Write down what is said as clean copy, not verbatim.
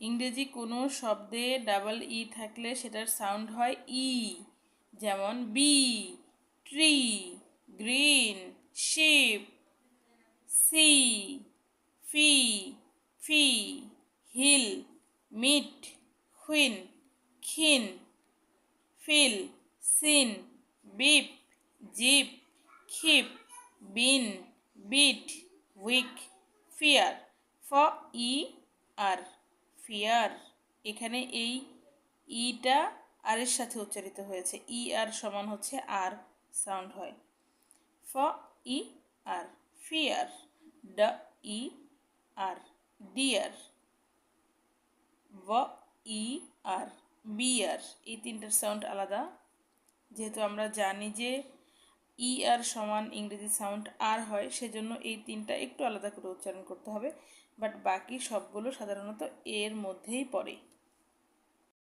ইংরেজি কোনো শব্দে ডাবল ই থাকলে সেটার সাউন্ড হয় ই, যেমন bee, tree, green, ship, sea, fee, fee, hill, meet, হুইন, keen, feel, seen, beep, jeep, keep, bean, beat, week, fear. ফ ই আর, ফিয়ার। এখানে এই ইটা আর এর সাথে উচ্চারিত হয়েছে, ই আর সমান হচ্ছে আর সাউন্ড হয়। ফ ই আর, ফিয়ার। ড ই আর, ডিয়ার। ব ই আর, বিয়ার। এই তিনটার সাউন্ড আলাদা, যেহেতু আমরা জানি যে ই আর সমান ইংরেজি সাউন্ড আর হয়, সেজন্য এই তিনটা একটু আলাদা করে উচ্চারণ করতে হবে, বাট বাকি সবগুলো সাধারণত এর মধ্যেই পড়ে।